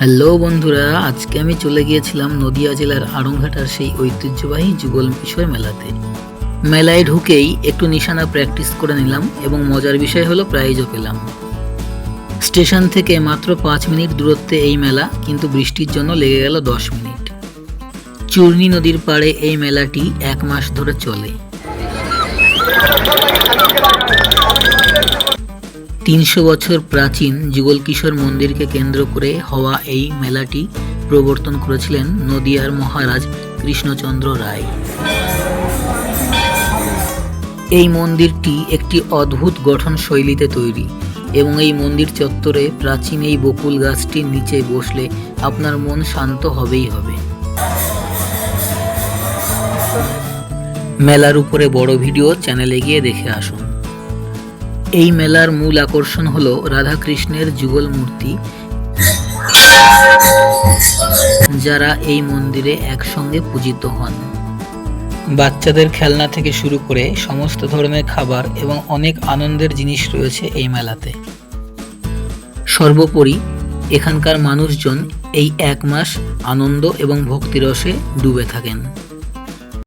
Hello বন্ধুরা, আজকে আমি চলে গিয়েছিলাম নদিয়া জেলার আড়ংঘাটার সেই ঐতিহ্যবাহী যুগল কিশোর মেলাতে। মেলায় ঢুকেই একটু নিশানা প্র্যাকটিস করে নিলাম এবং মজার বিষয় হলো প্রাইজও পেলাম। স্টেশন থেকে মাত্র 5 মিনিট দূরত্বে এই মেলা, কিন্তু বৃষ্টির জন্য লেগে গেল 10 মিনিট। চূর্ণী নদীর পাড়ে এই মেলাটি 1 মাস ধরে চলে। 300 বছর প্রাচীন যুগল কিশোর মন্দিরকে কেন্দ্র করে হওয়া এই মেলাটি প্রবর্তন করেছিলেন নদিয়ার মহারাজ কৃষ্ণচন্দ্র রায়। এই মন্দিরটি একটি অদ্ভুত গঠন শৈলীতে তৈরি এবং এই মন্দির চত্বরে প্রাচীন এই বকুল গাছটির নিচে বসলে আপনার মন শান্ত হবেই হবে। মেলার উপরে বড় ভিডিও চ্যানেলে গিয়ে দেখে আসুন। এই মেলার মূল আকর্ষণ হলো রাধাকৃষ্ণের যুগল মূর্তি, যারা এই মন্দিরে একসঙ্গে পূজিত হন। বাচ্চাদের খেলনা থেকে শুরু করে সমস্ত ধরনের খাবার এবং অনেক আনন্দের জিনিস রয়েছে এই মেলাতে। সর্বোপরি এখানকার মানুষজন এই 1 মাস আনন্দ এবং ভক্তিরসে ডুবে থাকেন।